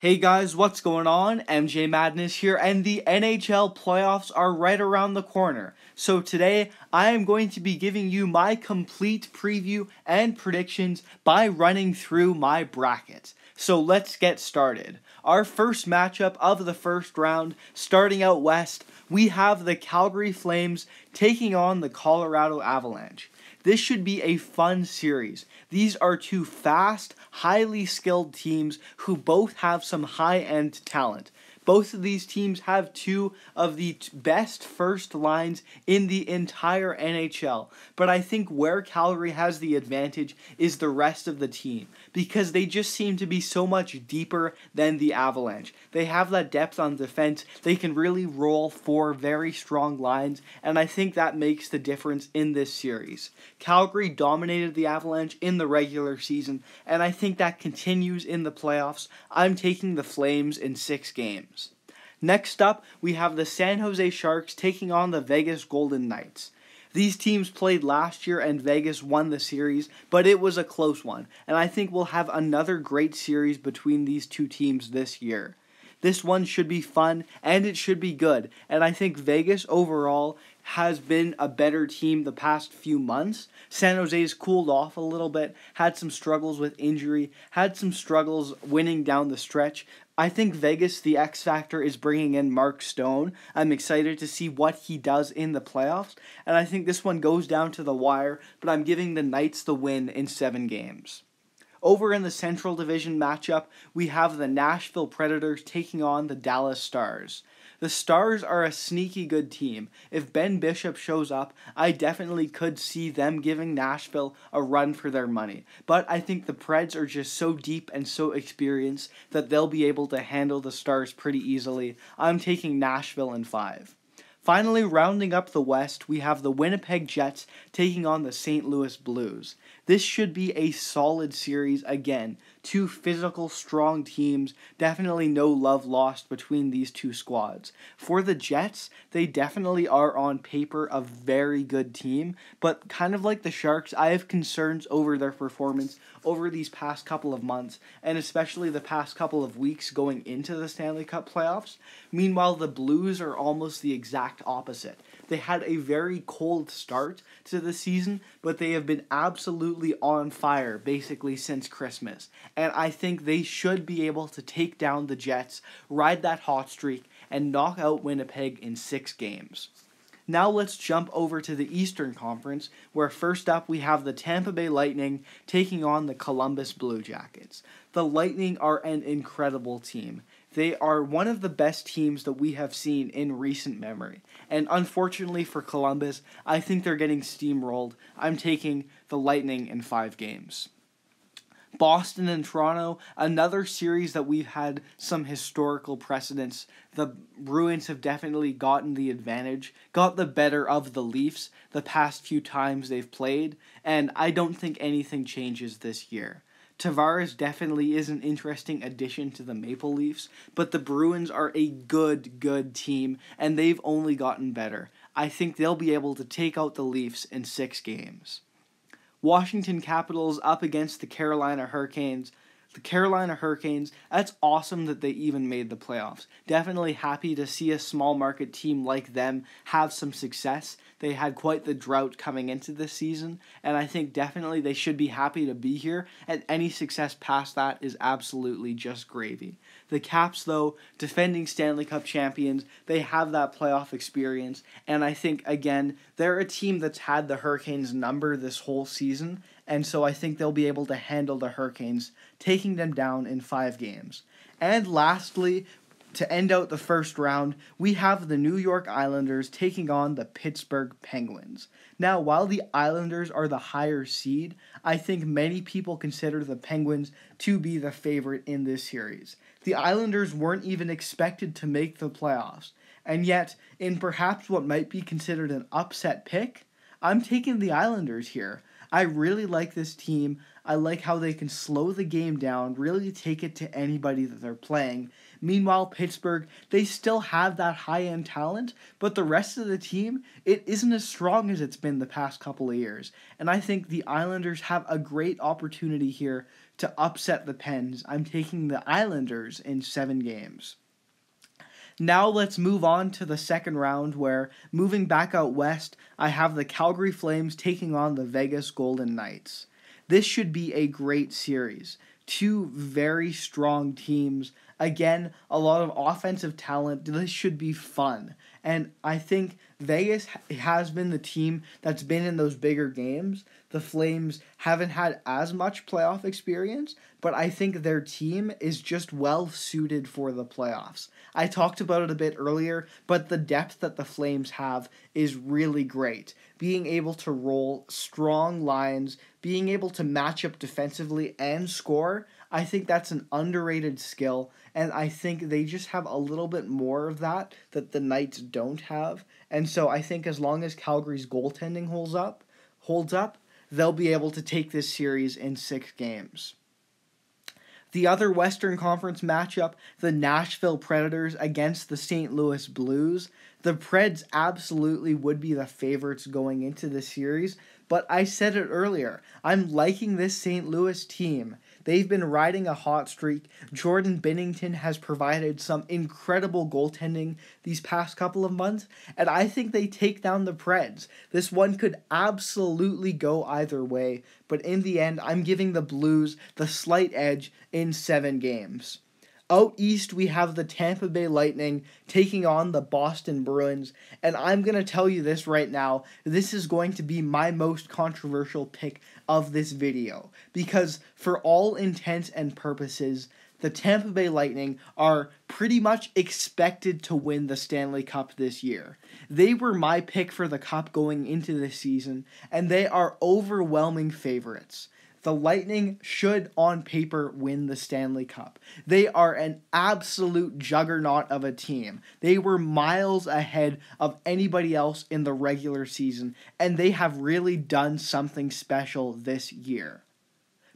Hey guys, what's going on? MJ Madness here, and the NHL playoffs are right around the corner. So today, I am going to be giving you my complete preview and predictions by running through my bracket. So let's get started. Our first matchup of the first round, starting out west, we have the Calgary Flames taking on the Colorado Avalanche. This should be a fun series. These are two fast, highly skilled teams who both have some high-end talent. Both of these teams have two of the best first lines in the entire NHL. But I think where Calgary has the advantage is the rest of the team, because they just seem to be so much deeper than the Avalanche. They have that depth on defense. They can really roll four very strong lines, and I think that makes the difference in this series. Calgary dominated the Avalanche in the regular season, and I think that continues in the playoffs. I'm taking the Flames in 6 games. Next up, we have the San Jose Sharks taking on the Vegas Golden Knights. These teams played last year and Vegas won the series, but it was a close one, and I think we'll have another great series between these two teams this year. This one should be fun, and it should be good, and I think Vegas overall has been a better team the past few months. San Jose's cooled off a little bit, had some struggles with injury, had some struggles winning down the stretch. I think Vegas, the X Factor, is bringing in Mark Stone. I'm excited to see what he does in the playoffs, and I think this one goes down to the wire, but I'm giving the Knights the win in 7 games. Over in the Central Division matchup, we have the Nashville Predators taking on the Dallas Stars. The Stars are a sneaky good team. If Ben Bishop shows up, I definitely could see them giving Nashville a run for their money. But I think the Preds are just so deep and so experienced that they'll be able to handle the Stars pretty easily. I'm taking Nashville in 5. Finally, rounding up the West, we have the Winnipeg Jets taking on the St. Louis Blues. This should be a solid series again. Two physical, strong teams. Definitely no love lost between these two squads. For the Jets, they definitely are on paper a very good team, but kind of like the Sharks, I have concerns over their performance over these past couple of months, and especially the past couple of weeks going into the Stanley Cup Playoffs. Meanwhile, the Blues are almost the exact opposite. They had a very cold start to the season, but they have been absolutely on fire basically since Christmas. And I think they should be able to take down the Jets, ride that hot streak, and knock out Winnipeg in 6 games. Now let's jump over to the Eastern Conference, where first up we have the Tampa Bay Lightning taking on the Columbus Blue Jackets. The Lightning are an incredible team. They are one of the best teams that we have seen in recent memory. And unfortunately for Columbus, I think they're getting steamrolled. I'm taking the Lightning in 5 games. Boston and Toronto, another series that we've had some historical precedents. The Bruins have definitely gotten the advantage, got the better of the Leafs the past few times they've played, and I don't think anything changes this year. Tavares definitely is an interesting addition to the Maple Leafs, but the Bruins are a good team, and they've only gotten better. I think they'll be able to take out the Leafs in 6 games. Washington Capitals up against the Carolina Hurricanes. The Carolina Hurricanes, that's awesome that they even made the playoffs. Definitely happy to see a small market team like them have some success. They had quite the drought coming into this season, and I think definitely they should be happy to be here, and any success past that is absolutely just gravy. The Caps, though, defending Stanley Cup champions, they have that playoff experience, and I think, again, they're a team that's had the Hurricanes number this whole season, and so I think they'll be able to handle the Hurricanes, taking them down in 5 games. And lastly, to end out the first round, we have the New York Islanders taking on the Pittsburgh Penguins. Now, while the Islanders are the higher seed, I think many people consider the Penguins to be the favorite in this series. The Islanders weren't even expected to make the playoffs, and yet, in perhaps what might be considered an upset pick, I'm taking the Islanders here. I really like this team. I like how they can slow the game down, really take it to anybody that they're playing. Meanwhile, Pittsburgh, they still have that high-end talent, but the rest of the team, it isn't as strong as it's been the past couple of years. And I think the Islanders have a great opportunity here to upset the Pens. I'm taking the Islanders in 7 games. Now let's move on to the second round where, moving back out west, I have the Calgary Flames taking on the Vegas Golden Knights. This should be a great series. 2 very strong teams. Again, a lot of offensive talent. This should be fun. And I think Vegas has been the team that's been in those bigger games. The Flames haven't had as much playoff experience, but I think their team is just well suited for the playoffs. I talked about it a bit earlier, but the depth that the Flames have is really great. Being able to roll strong lines, being able to match up defensively and score, I think that's an underrated skill, and I think they just have a little bit more of that the Knights don't have. And so I think as long as Calgary's goaltending holds up, they'll be able to take this series in 6 games. The other Western Conference matchup, the Nashville Predators against the St. Louis Blues. The Preds absolutely would be the favorites going into the series, but I said it earlier, I'm liking this St. Louis team. They've been riding a hot streak. Jordan Binnington has provided some incredible goaltending these past couple of months, and I think they take down the Preds. This one could absolutely go either way, but in the end, I'm giving the Blues the slight edge in 7 games. Out east, we have the Tampa Bay Lightning taking on the Boston Bruins, and I'm going to tell you this right now, this is going to be my most controversial pick of this video, because for all intents and purposes, the Tampa Bay Lightning are pretty much expected to win the Stanley Cup this year. They were my pick for the Cup going into this season, and they are overwhelming favorites. The Lightning should, on paper, win the Stanley Cup. They are an absolute juggernaut of a team. They were miles ahead of anybody else in the regular season, and they have really done something special this year.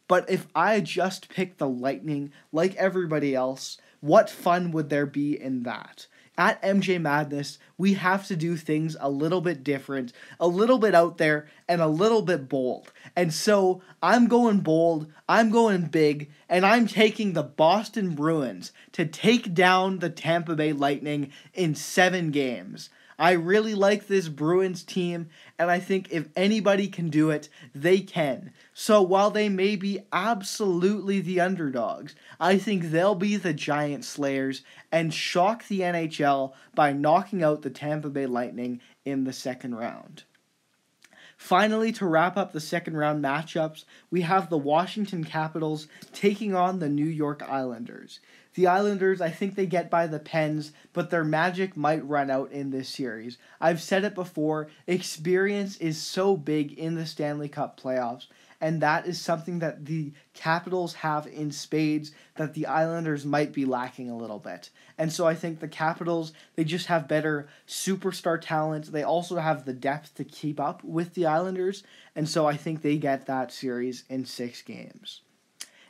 But if I just picked the Lightning like everybody else, what fun would there be in that? At MJ Madness, we have to do things a little bit different, a little bit out there, and a little bit bold. And so, I'm going bold, I'm going big, and I'm taking the Boston Bruins to take down the Tampa Bay Lightning in 7 games. I really like this Bruins team, and I think if anybody can do it, they can. So while they may be absolutely the underdogs, I think they'll be the giant slayers and shock the NHL by knocking out the Tampa Bay Lightning in the second round. Finally, to wrap up the second round matchups, we have the Washington Capitals taking on the New York Islanders. The Islanders, I think they get by the Pens, but their magic might run out in this series. I've said it before, experience is so big in the Stanley Cup Playoffs, and that is something that the Capitals have in spades that the Islanders might be lacking a little bit. And so I think the Capitals, they just have better superstar talent. They also have the depth to keep up with the Islanders, and so I think they get that series in 6 games.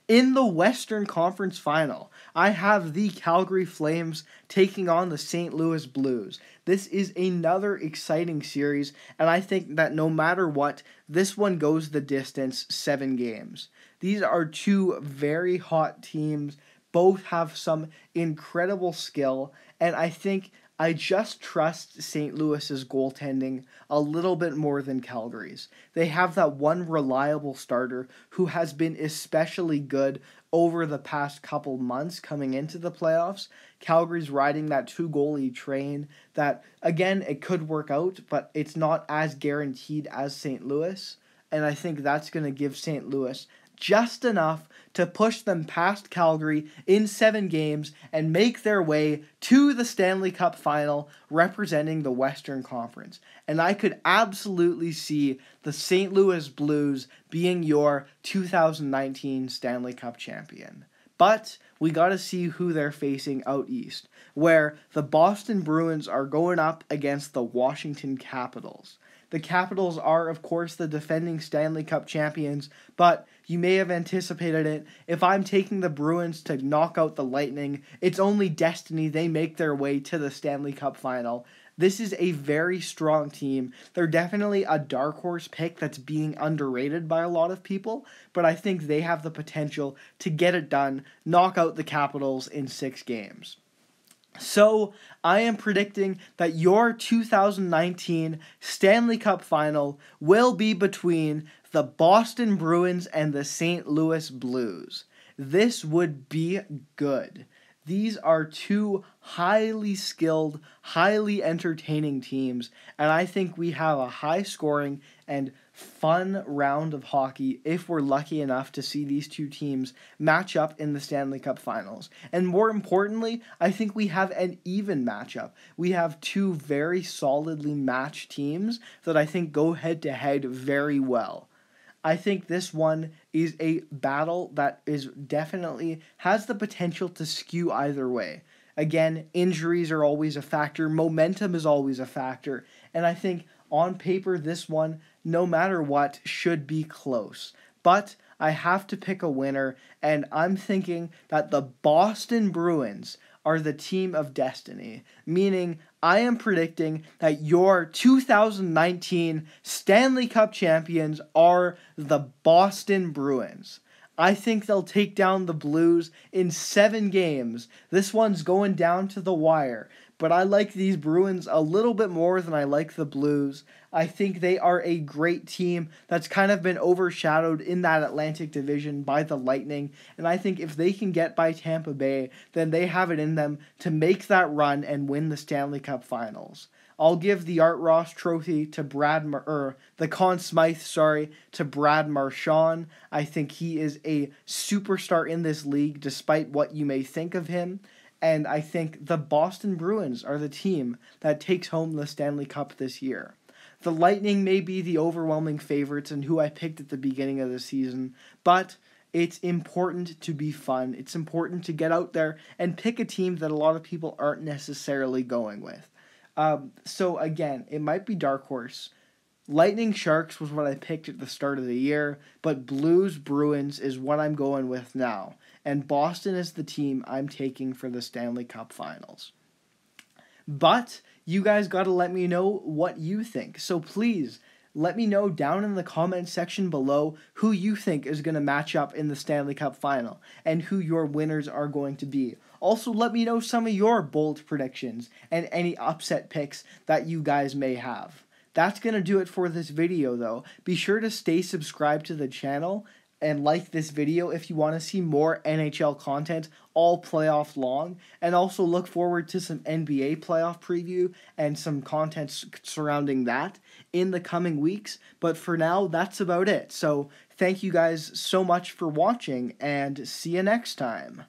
In the Western Conference Final, I have the Calgary Flames taking on the St. Louis Blues. This is another exciting series, and I think that no matter what, this one goes the distance, 7 games. These are 2 very hot teams. Both have some incredible skill, and I think I just trust St. Louis's goaltending a little bit more than Calgary's. They have that one reliable starter who has been especially good over the past couple months coming into the playoffs. Calgary's riding that 2-goalie train that, again, it could work out, but it's not as guaranteed as St. Louis. And I think that's going to give St. Louis just enough to push them past Calgary in 7 games and make their way to the Stanley Cup Final representing the Western Conference. And I could absolutely see the St. Louis Blues being your 2019 Stanley Cup champion. But we got to see who they're facing out east, where the Boston Bruins are going up against the Washington Capitals. The Capitals are, of course, the defending Stanley Cup champions, but you may have anticipated it. If I'm taking the Bruins to knock out the Lightning, it's only destiny they make their way to the Stanley Cup Final. This is a very strong team. They're definitely a dark horse pick that's being underrated by a lot of people, but I think they have the potential to get it done, knock out the Capitals in 6 games. So, I am predicting that your 2019 Stanley Cup Final will be between the Boston Bruins and the St. Louis Blues. This would be good. These are two highly skilled, highly entertaining teams, and I think we have a high-scoring and fun round of hockey if we're lucky enough to see these two teams match up in the Stanley Cup Finals. And more importantly, I think we have an even matchup. We have two very solidly matched teams that I think go head-to-head very well. I think this one is a battle that is definitely has the potential to skew either way. Again, injuries are always a factor. Momentum is always a factor. And I think on paper, this one, no matter what, should be close. But I have to pick a winner, and I'm thinking that the Boston Bruins are the team of destiny, meaning I am predicting that your 2019 Stanley Cup champions are the Boston Bruins. I think they'll take down the Blues in 7 games. This one's going down to the wire. But I like these Bruins a little bit more than I like the Blues. I think they are a great team that's kind of been overshadowed in that Atlantic Division by the Lightning. And I think if they can get by Tampa Bay, then they have it in them to make that run and win the Stanley Cup Finals. I'll give the Art Ross Trophy to the Conn Smythe, to Brad Marchand. I think he is a superstar in this league, despite what you may think of him. And I think the Boston Bruins are the team that takes home the Stanley Cup this year. The Lightning may be the overwhelming favorites and who I picked at the beginning of the season, but it's important to be fun. It's important to get out there and pick a team that a lot of people aren't necessarily going with. So again, it might be dark horse. Lightning Sharks was what I picked at the start of the year, but Blues Bruins is what I'm going with now. And Boston is the team I'm taking for the Stanley Cup Finals. But you guys got to let me know what you think. So please, let me know down in the comment section below who you think is going to match up in the Stanley Cup Final and who your winners are going to be. Also, let me know some of your bold predictions and any upset picks that you guys may have. That's going to do it for this video, though. Be sure to stay subscribed to the channel and like this video if you want to see more NHL content all playoff long. And also look forward to some NBA playoff preview and some content surrounding that in the coming weeks. But for now, that's about it. So thank you guys so much for watching, and see you next time.